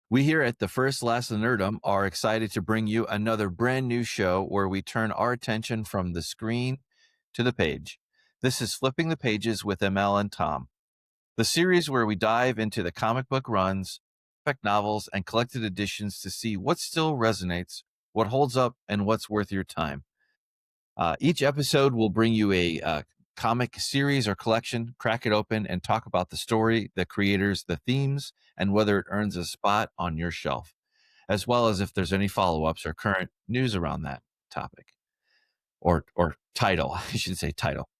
We here at the First Last of Nerdum are excited to bring you another brand new show where we turn our attention from the screen to the page. This is Flipping the Pages with ML and Tom, the series where we dive into the comic book runs, graphic novels, and collected editions to see what still resonates, what holds up, and what's worth your time. Each episode will bring you a comic series or collection, crack it open, and talk about the story, the creators, the themes, and whether it earns a spot on your shelf, as well as if there's any follow-ups or current news around that topic or title. I should say title.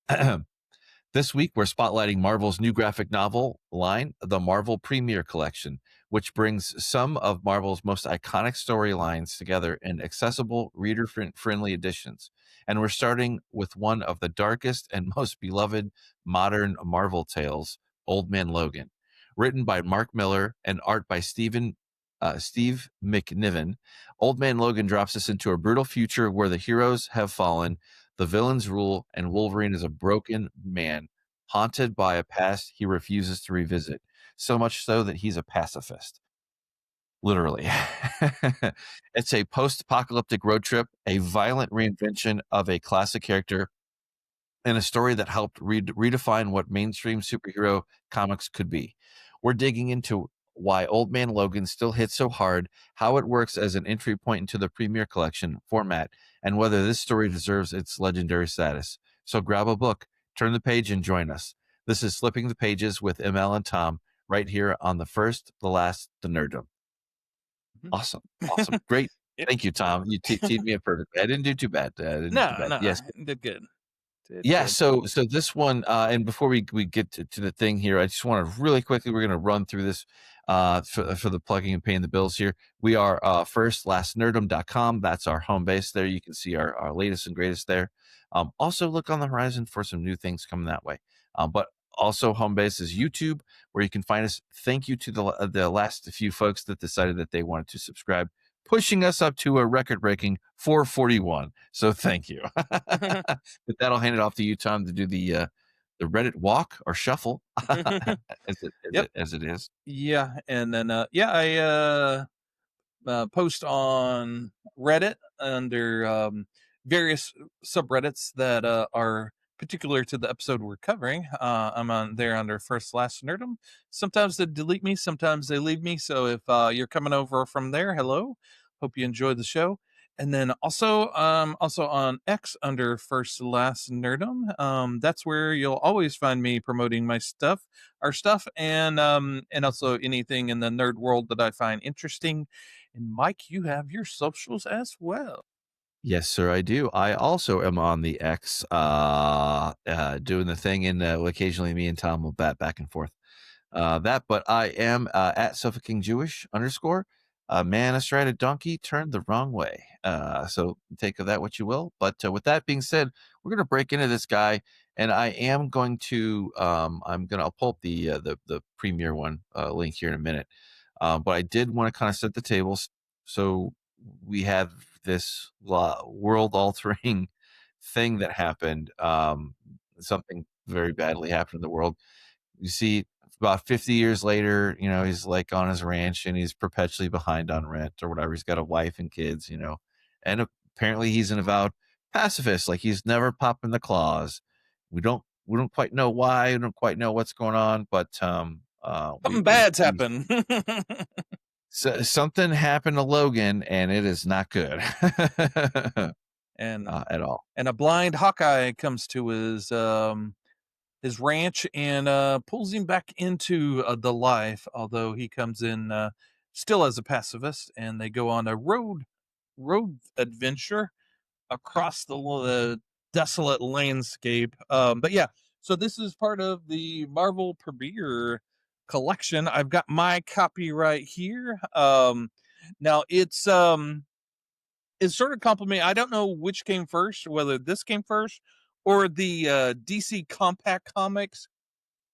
This week, we're spotlighting Marvel's new graphic novel line, the Marvel Premiere Collection, which brings some of Marvel's most iconic storylines together in accessible, reader-friendly editions. And we're starting with one of the darkest and most beloved modern Marvel tales, Old Man Logan. Written by Mark Miller and art by Steve McNiven, Old Man Logan drops us into a brutal future where the heroes have fallen, the villains rule, and Wolverine is a broken man, haunted by a past he refuses to revisit, so much so that he's a pacifist. Literally. It's a post-apocalyptic road trip, a violent reinvention of a classic character, and a story that helped redefine what mainstream superhero comics could be. We're digging into why Old Man Logan still hits so hard, how it works as an entry point into the Premiere Collection format, and whether this story deserves its legendary status. So grab a book, turn the page, and join us. This is Flipping the Pages with ML and Tom, right here on the First, the Last, the Nerdum. Awesome. Awesome. Great. Yep. Thank you, Tom. You teed me up perfectly. I didn't do too bad. No, no, Yes. did good. Did Yeah, good. so this one, and before we get to the thing here, I just want to really quickly, we're going to run through this for the plugging and paying the bills here. We are firstlastnerdum.com. That's our home base there. You can see our latest and greatest there. Also look on the horizon for some new things coming that way. But also home base is YouTube, where you can find us. Thank you to the last few folks that decided that they wanted to subscribe, pushing us up to a record-breaking 441. So thank you. With that, I'll hand it off to you, Tom, to do the Reddit walk or shuffle, Yep. as it is. Yeah, and then I post on Reddit under various subreddits that are particular to the episode we're covering. I'm on there under First Last Nerdum. Sometimes they delete me, sometimes they leave me. So if you're coming over from there, hello. Hope you enjoyed the show. And then also on X under First Last Nerdum. That's where you'll always find me promoting my stuff, our stuff, and also anything in the nerd world that I find interesting. And Mike, you have your socials as well. Yes, sir, I do. I also am on the X, doing the thing, and occasionally me and Tom will bat back and forth. But I am at Suffocating Jewish _ a man astride a donkey turned the wrong way. So take of that what you will. But with that being said, we're going to break into this guy, and I am going to I'll pull up the premiere one link here in a minute. But I did want to kind of set the table. So we have this world altering thing that happened. Something very badly happened in the world. You see, about 50 years later, he's like on his ranch and he's perpetually behind on rent or whatever. He's got a wife and kids, and apparently he's an avowed pacifist. Like, he's never popping the claws. We don't quite know why. We don't quite know what's going on, but Something bad's happened. so something happened to Logan, and it is not good and at all. and a blind Hawkeye comes to his ranch and pulls him back into the life, although he comes in still as a pacifist, and they go on a road adventure across the desolate landscape. But yeah, so this is part of the Marvel Premiere collection. I've got my copy right here. Now it's sort of compliment. I don't know which came first, whether this came first or the DC Compact Comics.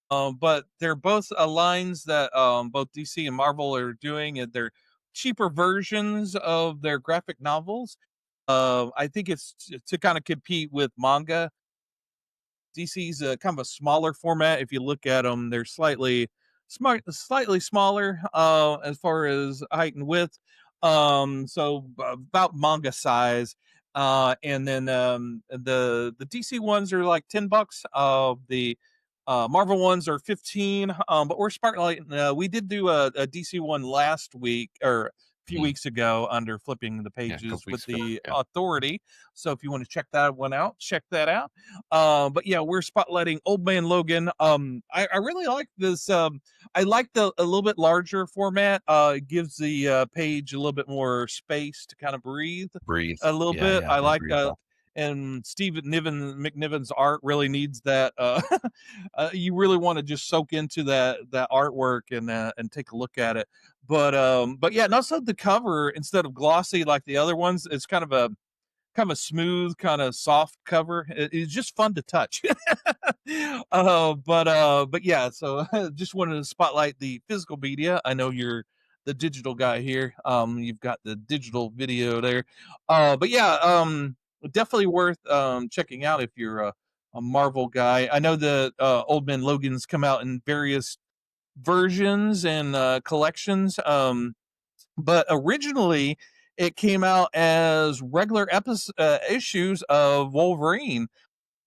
But they're both lines that both DC and Marvel are doing, and they're cheaper versions of their graphic novels. I think it's to kind of compete with manga. DC's kind of a smaller format. If you look at them, they're slightly slightly smaller as far as height and width. So about manga size. And then the DC ones are like $10. The Marvel ones are 15. But we're spotlighting. We did do a DC one last week or a few Mm, weeks ago under flipping the yeah, a couple pages with weeks ago. the Yeah. Authority. So if you want to check that one out, check that out. But yeah, we're spotlighting Old Man Logan. I really like this. I like the a little bit larger format. It gives the page a little bit more space to kind of breathe Breathe. a little Yeah, bit. yeah, I and like breathe well. and Steve McNiven's art really needs that. You really want to just soak into that artwork and take a look at it. But yeah, and also the cover instead of glossy like the other ones, it's kind of a smooth, kind of soft cover. It's just fun to touch. But yeah, so just wanted to spotlight the physical media. I know you're the digital guy here. You've got the digital video there. But yeah, definitely worth checking out if you're a Marvel guy. I know the Old Man Logan's come out in various versions and collections. But originally it came out as regular issues of Wolverine.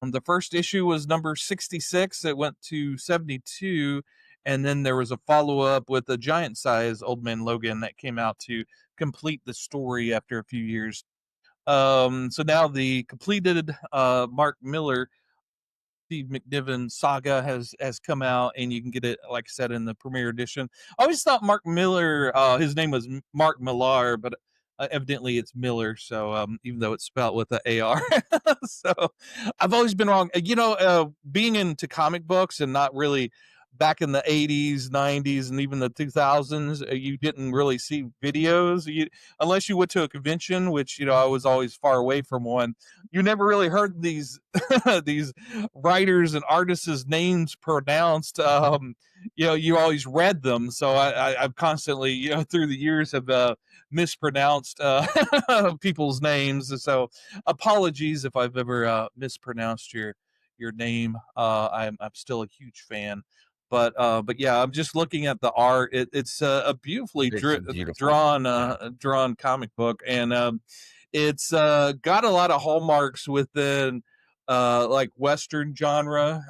The first issue was number 66. It went to 72. And then there was a follow up with a giant size Old Man Logan that came out to complete the story after a few years. So now the completed Mark Miller Steve McNiven saga has come out, and you can get it, like I said, in the premiere edition. I always thought Mark Miller, his name was Mark Millar, but evidently it's Miller. So even though it's spelled with a AR, so I've always been wrong. Being into comic books and not really back in the 80s, 90s, and even the 2000s, you didn't really see videos unless you went to a convention, which I was always far away from one. You never really heard these these writers and artists' names pronounced. You always read them, so I've constantly, through the years, have mispronounced people's names. So apologies if I've ever mispronounced your name. I'm still a huge fan. But yeah, I'm just looking at the art. It's a beautifully It's beautiful. drawn Yeah. drawn comic book, and it's got a lot of hallmarks within like Western genre.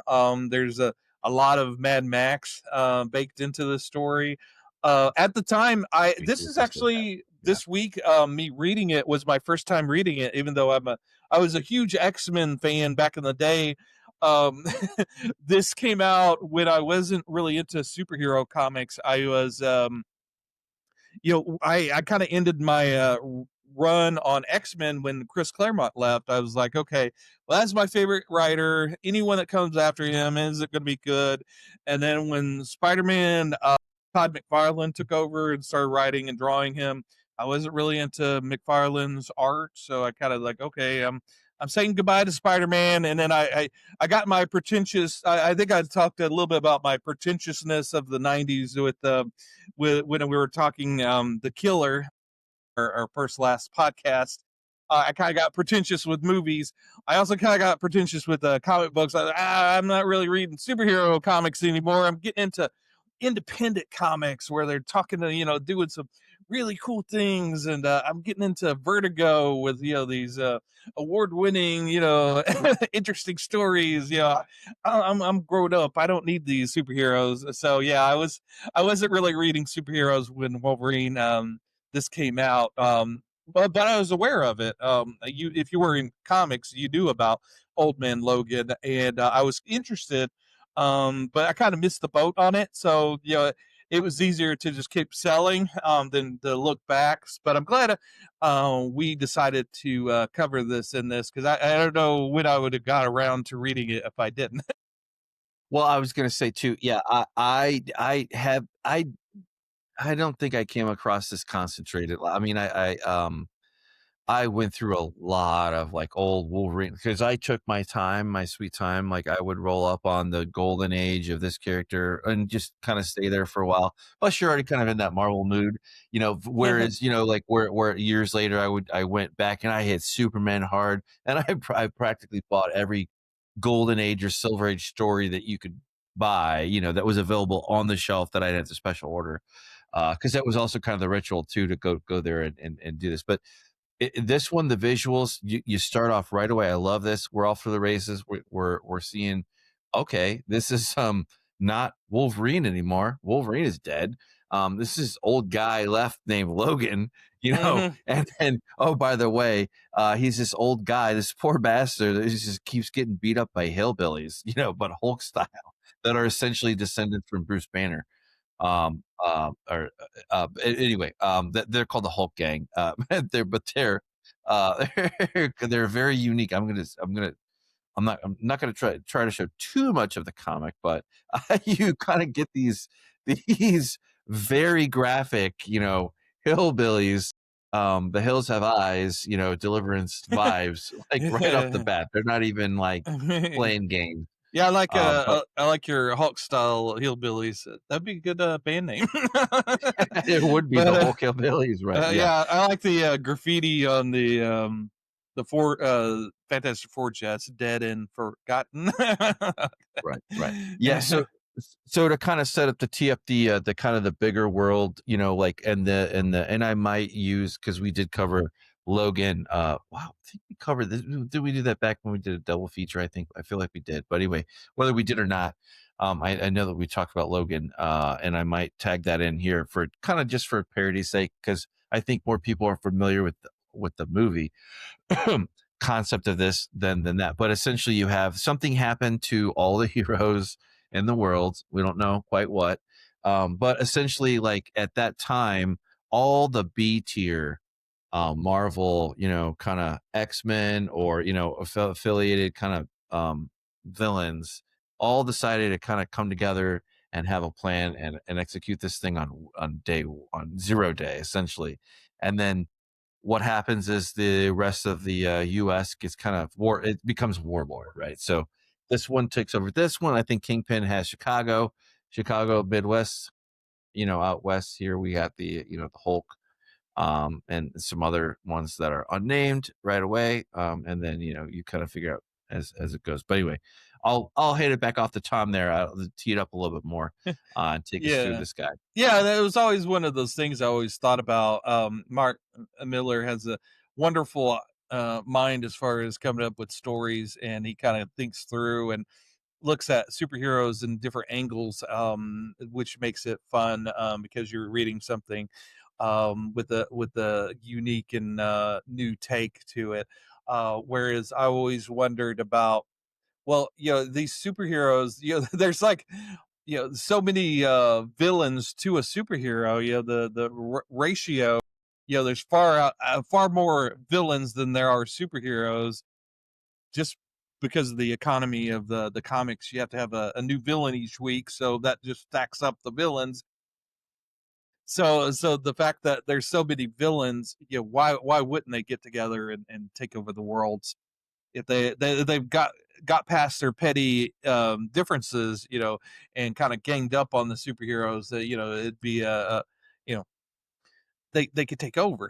There's a lot of Mad Max baked into the story. At the time, I We this did is just say that. actually Yeah. this week. Me reading it was my first time reading it, even though I was a huge X-Men fan back in the day. Um, this came out when I wasn't really into superhero comics. I was I kind of ended my run on X-Men when Chris Claremont left. I was like, okay, well, that's my favorite writer. Anyone that comes after him, is it going to be good? And then when Spider-Man, Todd McFarlane took over and started writing and drawing him, I wasn't really into McFarlane's art, so I kind of like, okay, I'm saying goodbye to Spider-Man, and then I got my pretentious. I think I talked a little bit about my pretentiousness of the '90s with when we were talking the Killer, our first last podcast. I kind of got pretentious with movies. I also kind of got pretentious with comic books. I'm not really reading superhero comics anymore. I'm getting into independent comics where they're talking to doing some really cool things, and I'm getting into Vertigo with these award-winning interesting stories. I'm grown up. I don't need these superheroes. So yeah, I wasn't really reading superheroes when Wolverine this came out. But I was aware of it. If you were in comics, you knew about Old Man Logan, and I was interested. But I kind of missed the boat on it. So it was easier to just keep selling than to look back. But I'm glad we decided to cover this in this because I don't know when I would have got around to reading it if I didn't. Well, I was gonna say too, yeah, I don't think I came across this concentrated. I mean, I went through a lot of like old Wolverine because I took my time, my sweet time. Like I would roll up on the golden age of this character and just kind of stay there for a while. Plus, you're already kind of in that Marvel mood, Whereas, like where years later, I went back and I hit Superman hard, and I practically bought every golden age or silver age story that you could buy, that was available on the shelf that I'd have to special order. Because that was also kind of the ritual too to go there and do this. But this one, the visuals, you start off right away. I love this. We're off for the races. We're seeing, okay, this is not Wolverine anymore. Wolverine is dead. This is old guy left named Logan, Mhm. and then, oh, by the way, he's this old guy, this poor bastard that just keeps getting beat up by hillbillies, but Hulk style, that are essentially descendants from Bruce Banner. Or anyway, that they're called the Hulk Gang. Uh, they're very unique. I'm not gonna try to show too much of the comic, but you kind of get these very graphic, hillbillies. The hills have eyes, deliverance vibes, like right off the bat. They're not even like playing games. Yeah, But I like your Hulk style hillbillies. That'd be a good band name. it would be but the Hulk hillbillies, right? Yeah. yeah, I like the graffiti on the four Fantastic Four jets, dead and forgotten. Right, right. Yeah, so to kind of set up to tee up the kind of the bigger world, like and I might use because we did cover Logan. Wow, I think we covered this. Did we do that back when we did a double feature? I feel like we did. But anyway, whether we did or not, I know that we talked about Logan, and I might tag that in here for kind of just for parity's sake, because I think more people are familiar with the movie concept of this than that. But essentially, you have something happen to all the heroes in the world. We don't know quite what, but essentially, like at that time, all the B tier Marvel, kind of X-Men or affiliated kind of villains, all decided to kind of come together and have a plan and execute this thing on 0 day essentially, and then what happens is the rest of the U.S. gets kind of it becomes warlord, right? So this one takes over this one. I think Kingpin has Chicago, Midwest, out west here we got the Hulk, and some other ones that are unnamed right away. And then, you kind of figure out as it goes. But anyway, I'll hand it back off to Tom there. I'll tee it up a little bit more, and take us through Yeah. this guy. Yeah, that was always one of those things I always thought about. Mark Miller has a wonderful mind as far as coming up with stories, and he kind of thinks through and looks at superheroes in different angles, which makes it fun because you're reading something with a unique and new take to it. Whereas I always wondered about, well, these superheroes, there's like, so many villains to a superhero. The ratio, there's far more villains than there are superheroes, just because of the economy of the comics. You have to have a new villain each week, so that just stacks up the villains. So the fact that there's so many villains, why wouldn't they get together and take over the worlds? If they've got past their petty differences, and kind of ganged up on the superheroes, that it'd be you know they could take over.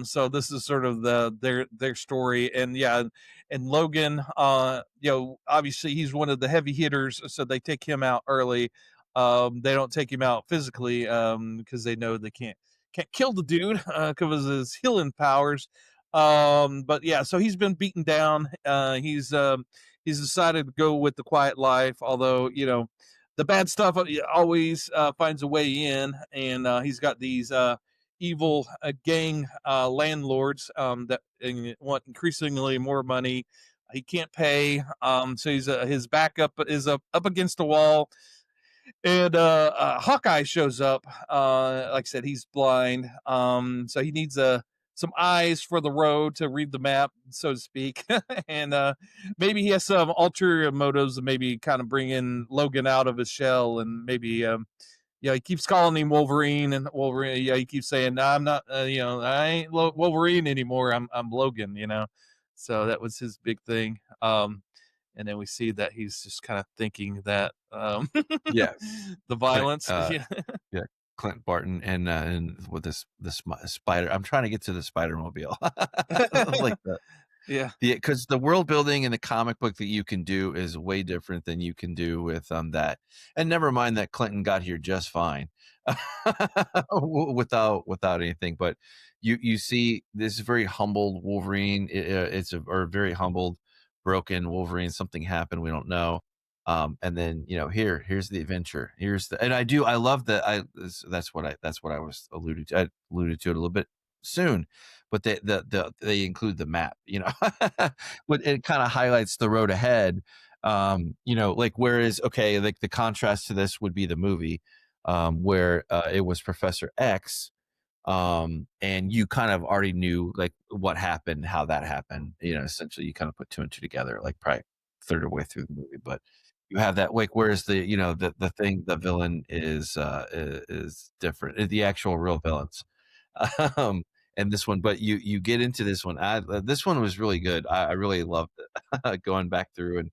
So this is sort of their story, and yeah, and Logan, obviously he's one of the heavy hitters, so they take him out early. They don't take him out physically, because they know they can't kill the dude because of his healing powers. But yeah, so he's been beaten down. He's decided to go with the quiet life, although the bad stuff always finds a way in, and he's got these evil gang landlords that want increasingly more money. He can't pay, so his backup is up against the wall, and Hawkeye shows up. Like I said, he's blind, so he needs some eyes for the road to read the map, so to speak. And maybe he has some ulterior motives to maybe kind of bring in Logan out of his shell, and maybe he keeps calling him Wolverine, and Wolverine. Yeah, he keeps saying, "No, I'm not. I ain't Wolverine anymore. I'm Logan." So that was his big thing. And then we see that he's just kind of thinking that Yeah, the Clint, violence. Yeah. yeah, Clint Barton and with this spider. I'm trying to get to the Spider Mobile, like that. Yeah. Because the world building in the comic book that you can do is way different than you can do with that. And never mind that Clinton got here just fine without anything. But you see this very humbled Wolverine. It's a or very humbled, broken Wolverine. Something happened. We don't know. And then here's the adventure. Here's the and I love that that's what I was alluded to. I alluded to it a little bit soon, but they include the map, but it kind of highlights the road ahead. Like whereas okay, like the contrast to this would be the movie, where it was Professor X, and you kind of already knew like what happened, how that happened. Essentially, you kind of put two and two together, like probably third of the way through the movie, but. You have that like, whereas the villain is different. The actual real villains, um, and this one, but you get into this one. This one was really good. I really loved it. Going back through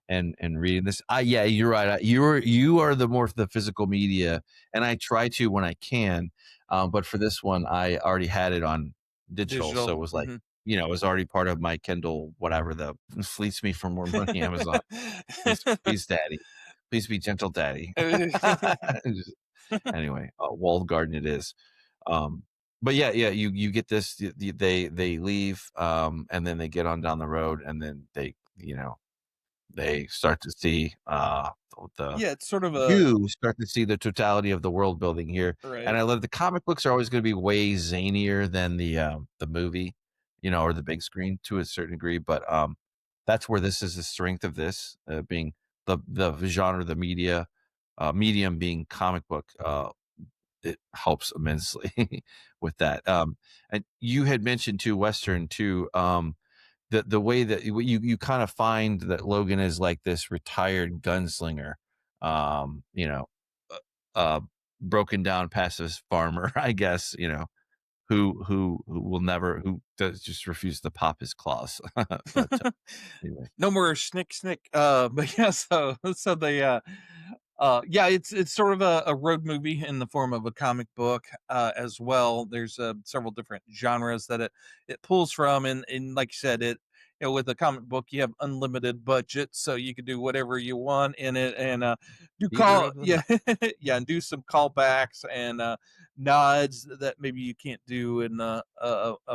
and reading this. Yeah, you're right. You are the physical media, and I try to when I can. But for this one, I already had it on digital, so Digital. it was like Mhm. it was already part of my Kindle, whatever the fleets me for more money, Amazon. Please, daddy, please be gentle, daddy. Anyway, walled garden it is. Um, but yeah, you get this. They leave, and then they get on down the road, and then they start to see the Yeah, it's sort of a you start to see the totality of the world building here. And right. I love the comic books are always going to be way zanier than the movie, or the big screen to a certain degree. But that's where this is the strength of this being the genre, the medium being comic book. It helps immensely with that. And you had mentioned too Western too. The way that you kind of find that Logan is like this retired gunslinger, um, you know, uh, uh, broken down pacifist farmer, I guess, who will never who does just refuse to pop his claws. But anyway, No more snick snick. But yeah, so yeah, it's sort of a road movie in the form of a comic book as well. There's several different genres that it pulls from, and like you said, with a comic book you have unlimited budget, so you can do whatever you want in it, and do theater call of the yeah mind. yeah, and do some callbacks and nods that maybe you can't do in a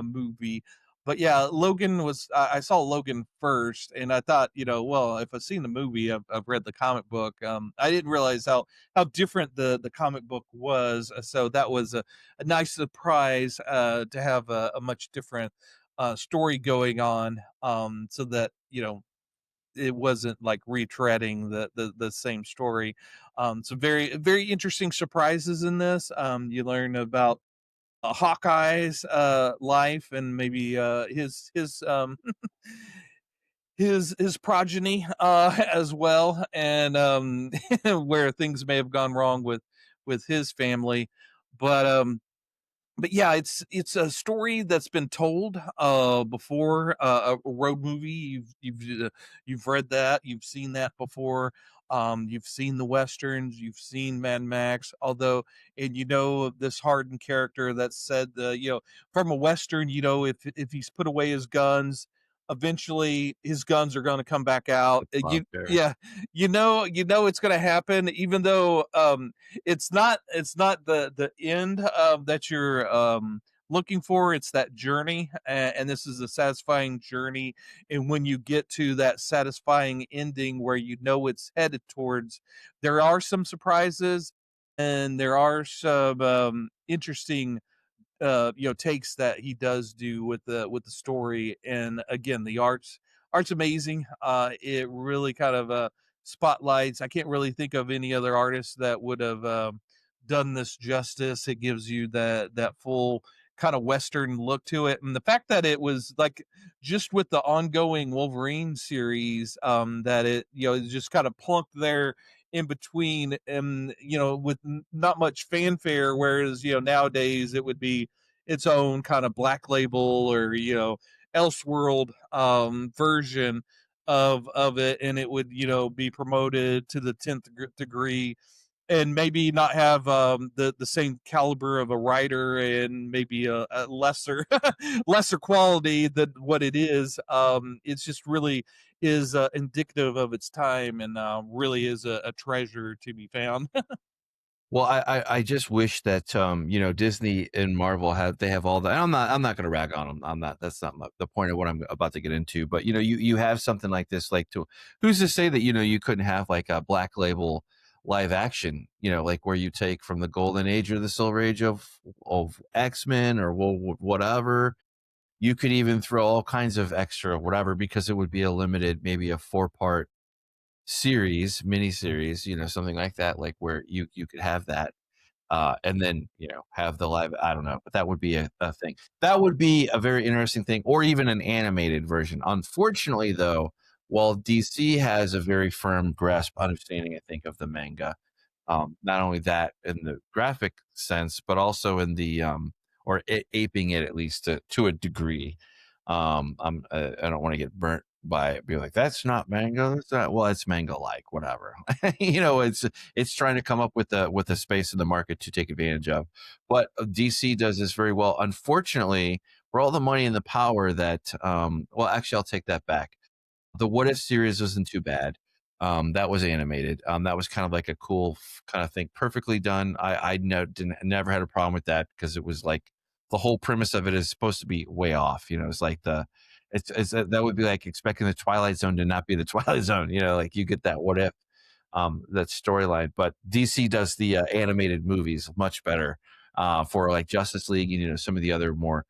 movie. But yeah, Logan was I saw Logan first, and I thought, well, if I've seen the movie, I've read the comic book. I didn't realize how different the comic book was. So that was a nice surprise to have a much different story going on. So that it wasn't like retreading the same story. So very very interesting surprises in this. You learn about Hawkeye's life and maybe his his progeny as well, and where things may have gone wrong with his family, but yeah, it's a story that's been told before, a road movie. You've read that, you've seen that before. You've seen the westerns, you've seen Mad Max, although, and this hardened character that said, from a western, if he's put away his guns, eventually his guns are going to come back out. The plot there. Yeah, it's going to happen, even though it's not the end that you're looking for. It's that journey, and this is a satisfying journey. And when you get to that satisfying ending where it's headed towards, there are some surprises, and there are some interesting takes that he does do with the story. And again, the art's amazing. It really kind of spotlights. I can't really think of any other artist that would have done this justice. It gives you that full kind of western look to it, and the fact that it was like just with the ongoing Wolverine series, that it just kind of plunked there in between, and with not much fanfare, whereas nowadays it would be its own kind of black label, or elseworld version of it, and it would be promoted to the 10th degree. and maybe not have the same caliber of a writer, and maybe a lesser lesser quality than what it is. It's just really is indicative of its time, and really is a treasure to be found. Well, I just wish that, Disney and Marvel they have all the and I'm not gonna rag on them. I'm not That's not the point of what I'm about to get into, but, you have something like this, like, who's to say that, you couldn't have, like, a Black Label live action, like, where you take from the golden age or the silver age of X-Men or whatever. You could even throw all kinds of extra whatever because it would be a limited, maybe a 4-part miniseries, something like that, like, where you could have that, and then, have the live I don't know, but that would be a thing. That would be a very interesting thing, or even an animated version. Unfortunately, though, while DC has a very firm grasp understanding, I think, of the manga, not only that in the graphic sense, but also in the or aping it at least to a degree. I don't want to get burnt by being like that's not manga. That's not, well, it's manga like whatever. It's trying to come up with a space in the market to take advantage of. But DC does this very well. Unfortunately, for all the money and the power that well, actually, I'll take that back. The What If series wasn't too bad. That was animated. That was kind of like a cool kind of thing, perfectly done. Never had a problem with that because it was like the whole premise of it is supposed to be way off. It's like that would be like expecting the Twilight Zone to not be the Twilight Zone. Like you get that What If that storyline. But DC does the animated movies much better for like Justice League and some of the other more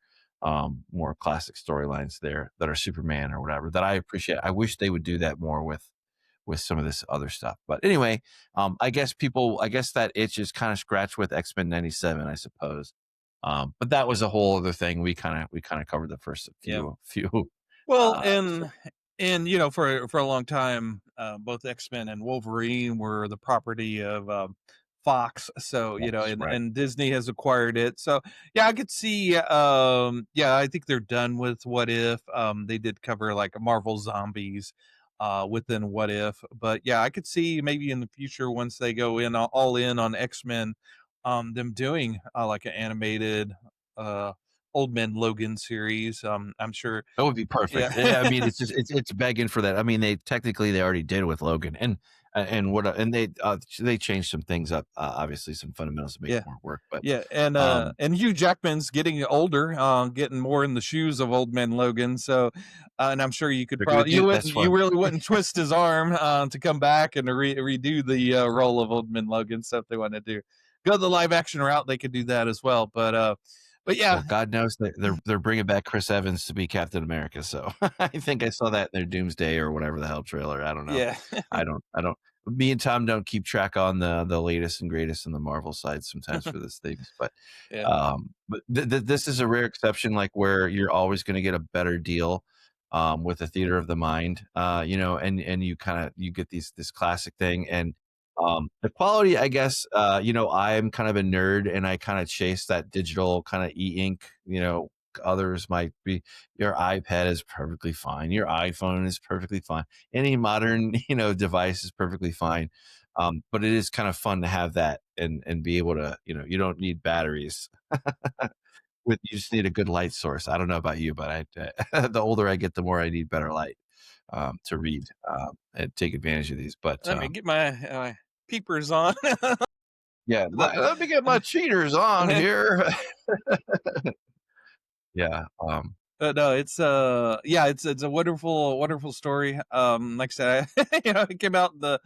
classic storylines there that are Superman or whatever that I appreciate. I wish they would do that more with some of this other stuff. But anyway, I guess that itch is kind of scratched with X-Men 97, I suppose. But that was a whole other thing. We kind of covered the first Yeah. few Well, so and for a long time, both X-Men and Wolverine were the property of Fox. So yes, right. and Disney has acquired it. So yeah, I could see. Yeah, I think they're done with What If. They did cover like Marvel Zombies within What If, but yeah, I could see maybe in the future once they go in all in on X-Men, them doing like an animated uh Old Man Logan series. I'm sure. That would be Yeah. perfect. I mean, it's just it's begging for that. I mean, they already did with Logan, and they changed some things up, obviously some fundamentals to make it Yeah. more work. But Yeah, um, and Hugh Jackman's getting older, getting more in the shoes of Old Man Logan. So, and I'm sure you could they're gonna probably do that's you fun. really wouldn't twist his arm to come back and redo the role of Old Man Logan. So if they want to go the live action route, they could do that as well. But Well, yeah, God knows they're bringing back Chris Evans to be Captain America. So I think I saw that in their Doomsday or whatever the hell trailer. I don't know. yeah, I don't. Me and Tom don't keep track on the latest and greatest on the Marvel side sometimes for this things, yeah, but this is a rare exception, like where you're always going to get a better deal with the theater of the mind, and you get this classic thing and the quality, I guess, I'm kind of a nerd and I kind of chase that digital kind of e-ink, others might be your iPad is perfectly fine. Your iPhone is perfectly fine. Any modern, device is perfectly fine. But it is kind of fun to have that and be able to, you don't need batteries you just need a good light source. I don't know about you, but the older I get, the more I need better light, to read, and take advantage of these. But, let me get my peepers on. yeah, let me get my cheaters on here. Yeah, But no, it's yeah, it's a wonderful story. Like I said, it came out in the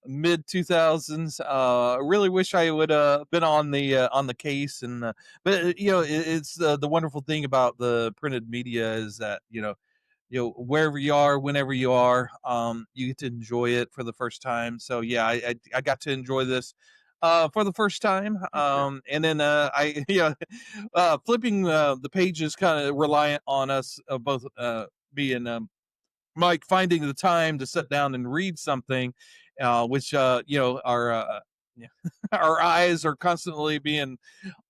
mid 2000s. Really wish I would been on the case, and but it's the wonderful thing about the printed media is that wherever you are, whenever you are, you get to enjoy it for the first time. So yeah, I got to enjoy this for the first time. me too. And then I flipping the pages kind of reliant on us both being Mike finding the time to sit down and read something, which our Yeah. Our eyes are constantly being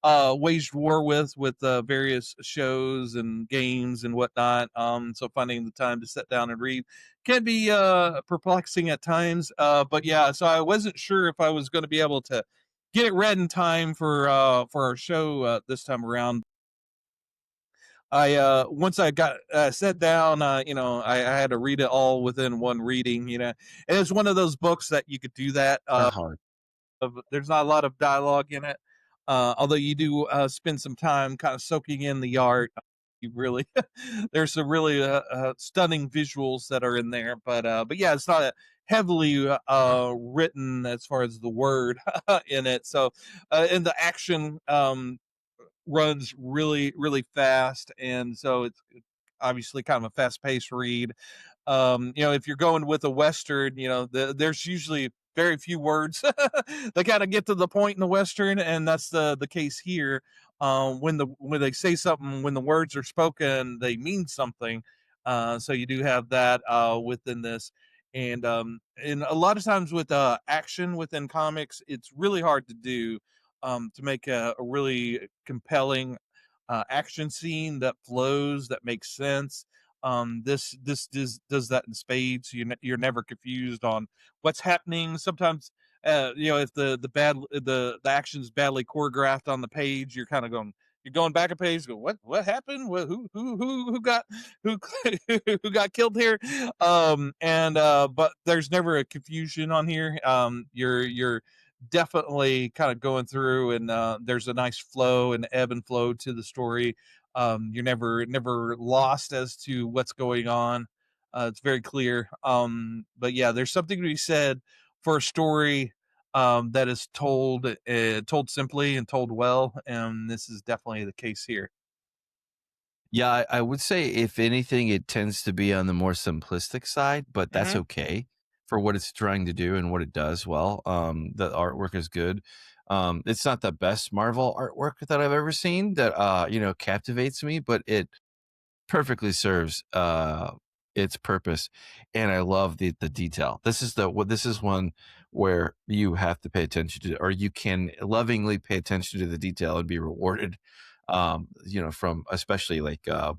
waged war with various shows and games and whatnot. So finding the time to sit down and read can be perplexing at times. But yeah, so I wasn't sure if I was going to be able to get it read in time for our show this time around. I once I got sat down, I had to read it all within one reading. And it's one of those books that you could do that. Uh-huh. There's not a lot of dialogue in it, although you do spend some time kind of soaking in the art. You really, there's some really stunning visuals that are in there, but yeah, it's not a heavily written as far as the word in it. So, and the action runs really really fast, and so it's obviously kind of a fast paced read. If you're going with a western, there's usually very few words. They kind of get to the point in the western, and that's the case here. When they say something, when the words are spoken, they mean something. So you do have that within this. And a lot of times with action within comics, it's really hard to do, to make a really compelling action scene that flows, that makes sense. This does that in spades. You're never confused on what's happening. Sometimes, if the action's badly choreographed on the page, you're going back a page. Go, what happened? Who got who who got killed here? And But there's never a confusion on here. You're definitely kind of going through, and there's a nice flow and ebb and flow to the story. You're never lost as to what's going on. It's very clear. But yeah, there's something to be said for a story that is told simply and told well, and this is definitely the case here. Yeah, I would say if anything, it tends to be on the more simplistic side, but that's Hmm. okay for what it's trying to do and what it does well. The artwork is good. It's not the best Marvel artwork that I've ever seen that captivates me, but it perfectly serves its purpose, and I love the detail. This is one where you have to pay attention to, or you can lovingly pay attention to the detail and be rewarded. From especially like I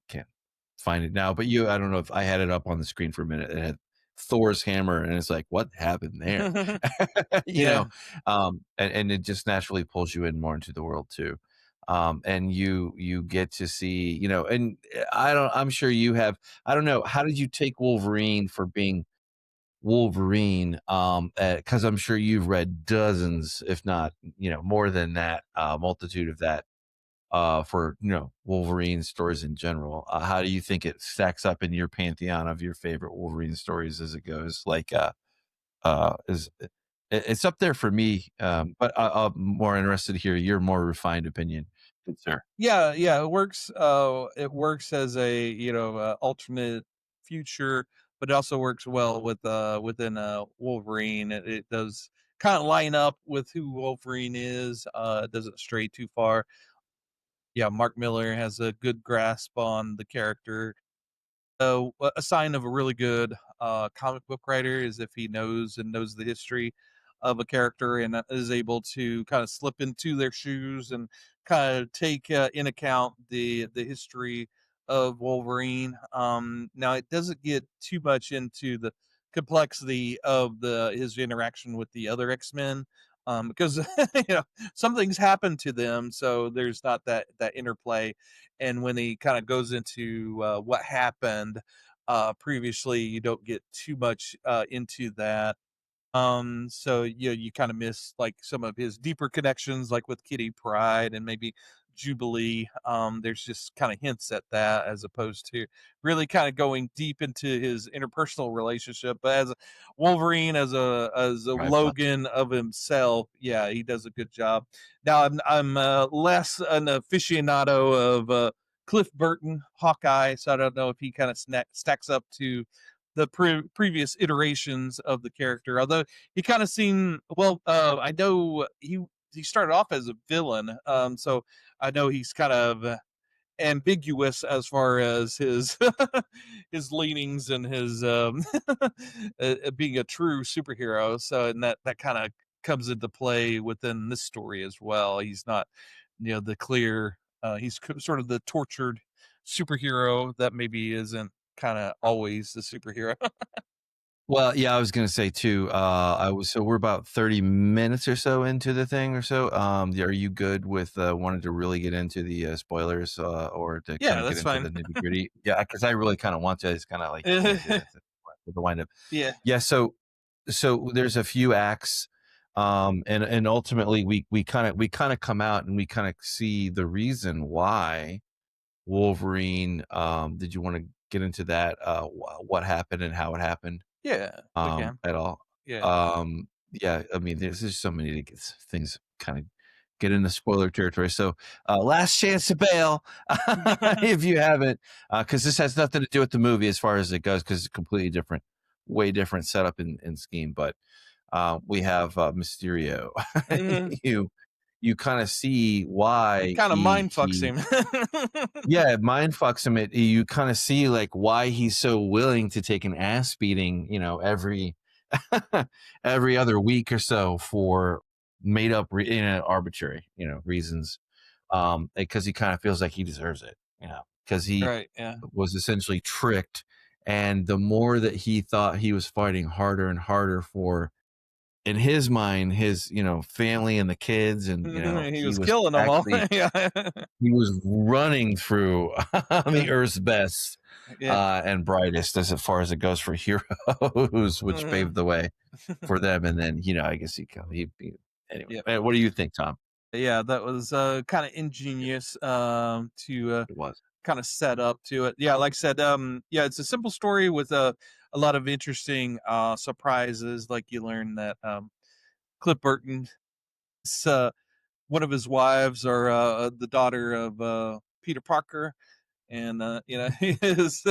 can't find it now, but I don't know if I had it up on the screen for a minute. It had Thor's hammer, and it's like, what happened there? you Yeah. know, and it just naturally pulls you in more into the world too. And you get to see, and I'm sure you have. I don't know, how did you take Wolverine for being Wolverine? Because I'm sure you've read dozens, if not more than that, multitude of that, for Wolverine stories in general. How do you think it stacks up in your pantheon of your favorite Wolverine stories as it goes? Like, is it's up there for me, but I'm more interested to hear your more refined opinion. Good sir. Yeah, yeah, it works. It works as a alternate future, but it also works well within Wolverine. It does kind of line up with who Wolverine is. It doesn't stray too far. Yeah, Mark Miller has a good grasp on the character. So a sign of a really good comic book writer is if he knows the history of a character, and is able to kind of slip into their shoes and kind of take in account the history of Wolverine. Now it doesn't get too much into the complexity of the his interaction with the other X-Men, because some things happen to them, so there's not that interplay. And when he kind of goes into what happened previously, you don't get too much into that. So you kind of miss like some of his deeper connections, like with Kitty Pride and maybe Jubilee. There's just kind of hints at that, as opposed to really kind of going deep into his interpersonal relationship. But as Wolverine, as a Right, but Logan of himself, yeah, he does a good job. Now I'm less an aficionado of Cliff Burton Hawkeye, so I don't know if he kind of stacks up to the previous iterations of the character. Although he kind of seemed well, I know he started off as a villain, so I know he's kind of ambiguous as far as his his leanings and his being a true superhero. So and that kind of comes into play within this story as well. He's not, the clear. He's sort of the tortured superhero that maybe isn't kind of always the superhero. Well, yeah, I was gonna say too, so we're about 30 minutes or so into the thing or so. Are you good with, wanting to really get into the, spoilers, or to Yeah, kinda get that's into fine. the nitty-gritty? Yeah, because I really kinda want to, it's kinda like, you know, get into the wind up. Yeah, Yeah, so there's a few acts, and ultimately we kinda come out and we kinda see the reason why Wolverine, did you wanna get into that, what happened and how it happened? yeah, we can. At all. Yeah, Yeah, I mean, there's so many things kind of get into spoiler territory. So, last chance to bail if you haven't, because this has nothing to do with the movie as far as it goes, because it's completely different, way different setup and scheme. But we have Mysterio. hmm you you kind of see why kind of he mind fucks he him. yeah, it mind fucks him. You kind of see like why he's so willing to take an ass beating, every every other week or so for made up, arbitrary, reasons. Because he kind of feels like he deserves it, because he Right. Yeah. was essentially tricked, and the more that he thought he was fighting harder and harder for, in his mind, his family and the kids, and He he was was killing them all. actually Yeah. he was running through Yeah. the Earth's best, Yeah. and brightest as far as it goes for heroes, which Mhm. paved the way for them. And then, I guess he anyway. Yep. What do you think, Tom? Yeah, that was kind of ingenious to It was. kind of set up to it. Yeah, like I said, yeah, it's a simple story with a lot of interesting surprises. Like you learn that Cliff Burton, one of his wives, are the daughter of Peter Parker, and he is,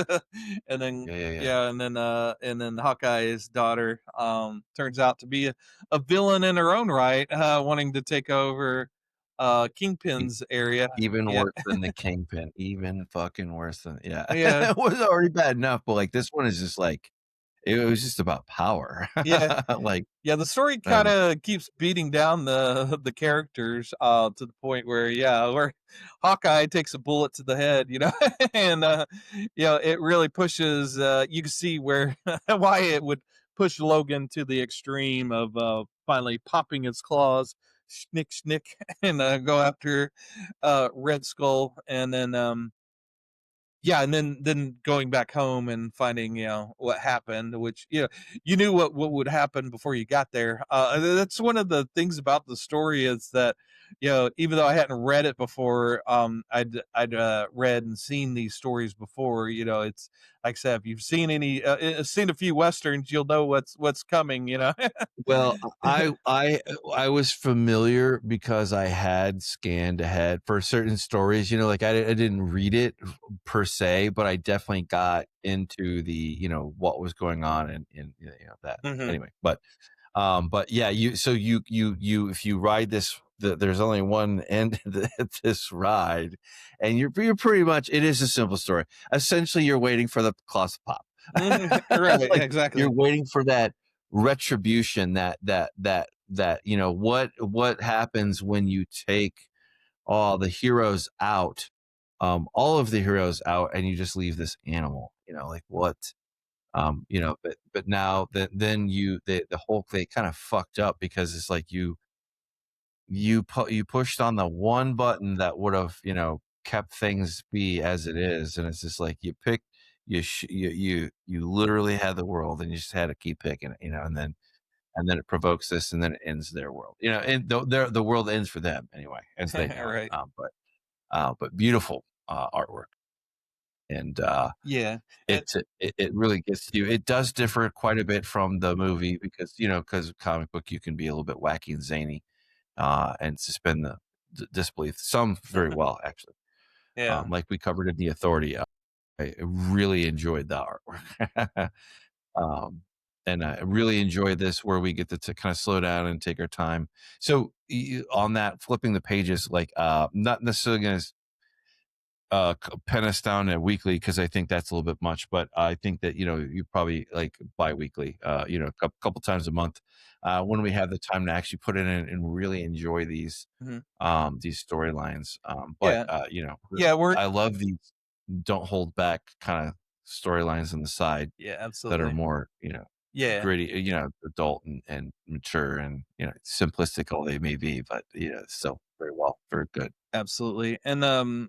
and then Yeah, yeah, yeah. yeah, and then Hawkeye's daughter turns out to be a villain in her own right, wanting to take over E- Kingpin's area. Even Yeah, worse than the Kingpin. Even fucking worse than, yeah. yeah, It was already bad enough, but like this one is just like it was just about power. yeah. Like, Yeah, the story um, kinda keeps beating down the characters, to the point where, yeah, where Hawkeye takes a bullet to the head, and, it really pushes, you can see where why it would push Logan to the extreme of, finally popping his claws, snick, snick, and, go after, Red Skull, and then, yeah, and then going back home and finding, what happened, which, you knew what would happen before you got there. That's one of the things about the story is that, even though I hadn't read it before, I'd read and seen these stories before. It's like I said, if you've seen a few westerns, you'll know what's coming. well, I was familiar because I had scanned ahead for certain stories, like I didn't read it per se, but I definitely got into the, what was going on in that hmm anyway. But yeah, you if you ride this, there's only one end to this ride, and you're pretty much, it is a simple story. Essentially, you're waiting for the claws to pop. Right, Like exactly. you're waiting for that retribution, that what happens when you take all the heroes out, all of the heroes out, and you just leave this animal, like what, but now that then the whole thing kind of fucked up, because it's like you pushed on the one button that would have, kept things be as it is, and it's just like you picked, you literally had the world, and you just had to keep picking it, and then it provokes this, and then it ends their world, and the world ends for them anyway, as they know it. Right. But beautiful artwork, and Yeah. And, it really gets to you. It does differ quite a bit from the movie, because comic book, you can be a little bit wacky and zany, and suspend the disbelief. Some very well, actually. yeah. Like we covered in the Authority. I really enjoyed the artwork. um, and I really enjoy this, where we get to kind of slow down and take our time. So on that, flipping the pages, like not necessarily going to pen us down at weekly because I think that's a little bit much. But I think that you probably like bi-weekly, couple times a month, when we have the time to actually put it in and really enjoy Mhm. these storylines. But Yeah. Yeah, we're I love these don't hold back kind of storylines on the side yeah, that are absolutely. more Yeah, gritty, adult and mature and simplistic all they may be, but still very well, very good. absolutely. And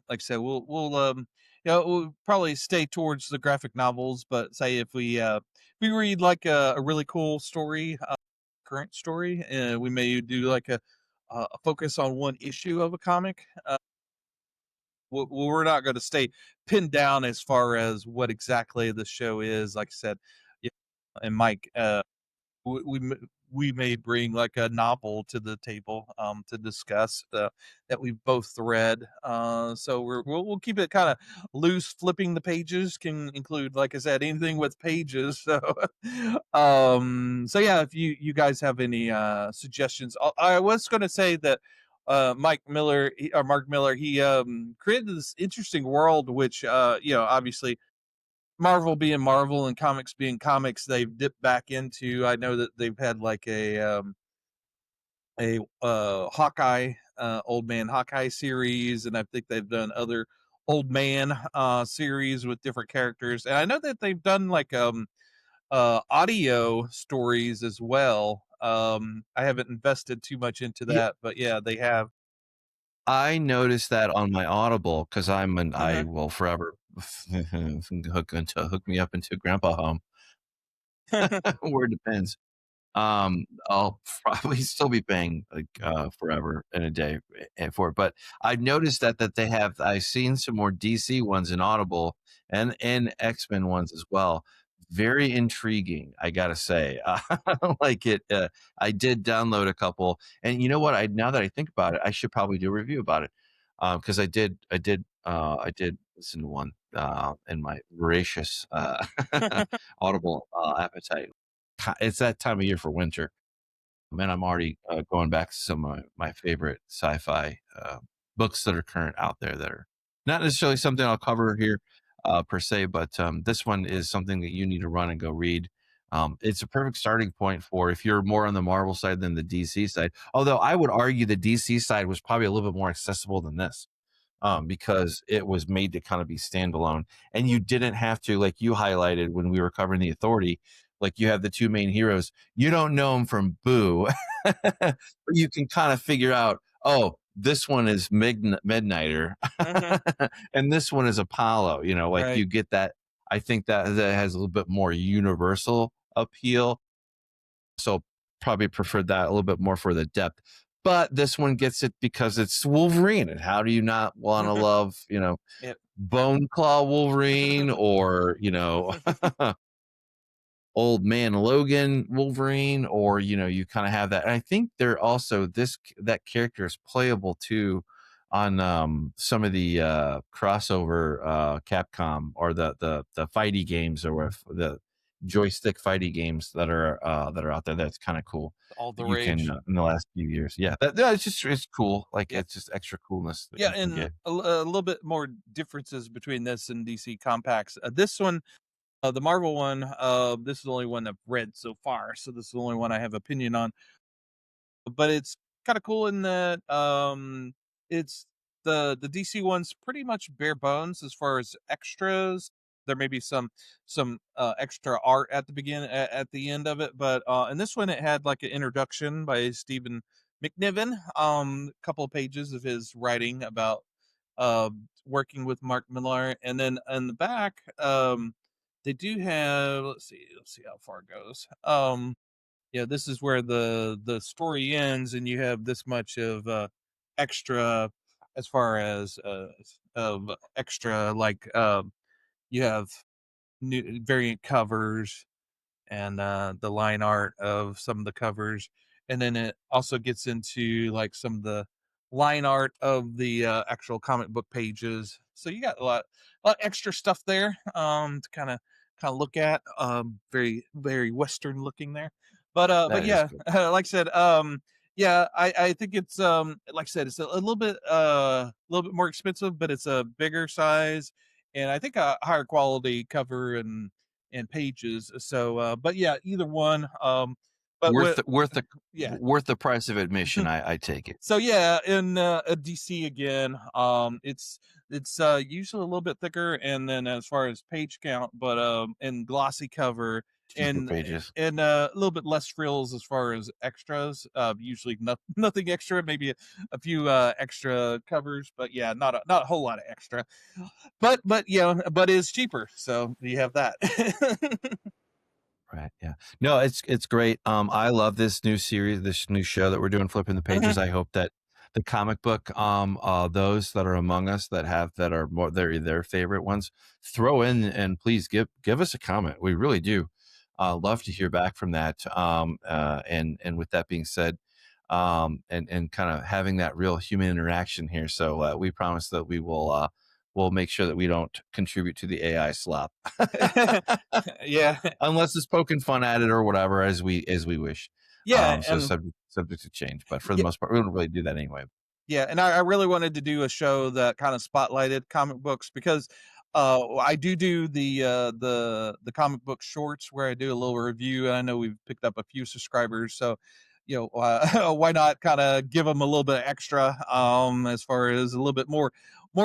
like I said, we'll probably stay towards the graphic novels, but say if we read like a really cool story, current story, we may do like a focus on one issue of a comic. We're not going to stay pinned down as far as what exactly the show is. Like I said, yeah, and Mike, we may bring like a novel to the table to discuss that we've both read. So we'll keep it kind of loose. Flipping the pages can include, like I said, anything with pages. So so yeah, if you guys have any suggestions, I was going to say that Mark Miller, he created this interesting world, which obviously Marvel being Marvel and comics being comics, they've dipped back into. I know that they've had like a Hawkeye, Old Man Hawkeye series, and I think they've done other Old Man series with different characters, and I know that they've done like audio stories as well. I haven't invested too much into Yeah, that, but yeah, they have. I noticed that on my Audible because I Mhm. will forever hook me up into grandpa home, where it depends. I'll probably still be paying like forever and a day for it. But I've noticed that I've seen some more DC ones in Audible and X-Men ones as well. Very intriguing, I gotta say. Like it. I did download a couple, and you know what? I Now that I think about it, I should probably do a review about it because I did listen to one in my voracious Audible appetite. It's that time of year for winter. Man, I'm already going back to some of my favorite sci-fi books that are current out there that are not necessarily something I'll cover here per se, but this one is something that you need to run and go read. It's a perfect starting point for if you're more on the Marvel side than the DC side. Although I would argue the DC side was probably a little bit more accessible than this because it was made to kind of be standalone. And you didn't have to, like you highlighted when we were covering the Authority, like you have the two main heroes. You don't know them from Boo, but you can kind of figure out, oh, this one is Midnighter, Mhm. and this one is Apollo. Like Right. you get that. I think that has a little bit more universal appeal, so probably preferred that a little bit more for the depth. But this one gets it because it's Wolverine. And how do you not want to love, Yep. Bone Claw Wolverine or, Old Man Logan Wolverine, or you kind of have that. And I think they're also that character is playable too on some of the crossover Capcom or the fighty games or the joystick fighty games that are out there. That's kind of cool. All the That you can rage. in the last few years. Yeah, it's cool. Like Yeah. it's just extra coolness that Yeah, you can and get. a little bit more differences between this and DC Compacts. This one, the Marvel one, this is the only one I've read so far, so this is the only one I have opinion on. But it's kind of cool in that it's the DC one's pretty much bare bones as far as extras. There may be some extra art at the at the end of it, but in this one it had like an introduction by Stephen McNiven, a couple of pages of his writing about working with Mark Millar, and then in the back they do have, let's see how far it goes. Yeah, this is where the story ends, and you have this much of extra as far as of extra, like you have new variant covers and the line art of some of the covers, and then it also gets into like some of the line art of the actual comic book pages. So you got a lot extra stuff there to kind of look at. Very very Western looking there, but That is yeah, cool. like I said, Yeah, I think it's, like I said, it's a little bit more expensive, but it's a bigger size, and I think a higher quality cover and pages, so, but yeah, either one, but Worth with the worth the yeah. worth the price of admission, I take it. So yeah, in DC again, it's usually a little bit thicker, and then as far as page count, but and glossy cover, Cheaper pages. and a little bit less frills as far as extras. Usually nothing extra, maybe a few extra covers, but yeah, not a whole lot of extra. But yeah, but it's cheaper, so you have that. Right, yeah. No, it's great. I love this new series, this new show that we're doing, Flipping the Pages. Mhm. I hope that the comic book, those that are among us that are more their favorite ones, throw in and please give us a comment. We really do love to hear back from that. And with that being said, and kind of having that real human interaction here. So we promise that we'll make sure that we don't contribute to the AI slop. Yeah, Unless it's poking fun at it or whatever as we wish. yeah, So and subject to change, but for the yeah, most part, we don't really do that anyway. yeah, and I really wanted to do a show that kind of spotlighted comic books because I do the comic book shorts where I do a little review. And I know we've picked up a few subscribers, so why not kind of give them a little bit extra as far as a little bit more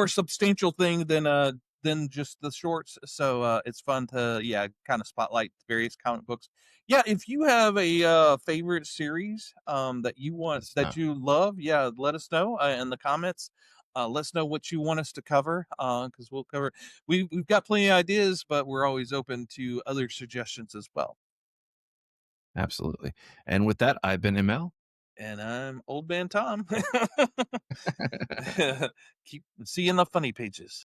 substantial thing than just the shorts. So it's fun to kind of spotlight various comic books. Yeah, if you have a favorite series that It's that you love, yeah, let us know in the comments. Let us know what you want us to cover because we'll cover. We've got plenty of ideas, but we're always open to other suggestions as well. absolutely. And with that, I've been ML. And I'm Old Man Tom. Keep see you in the funny pages.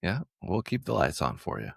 Yeah, we'll keep the lights on for you.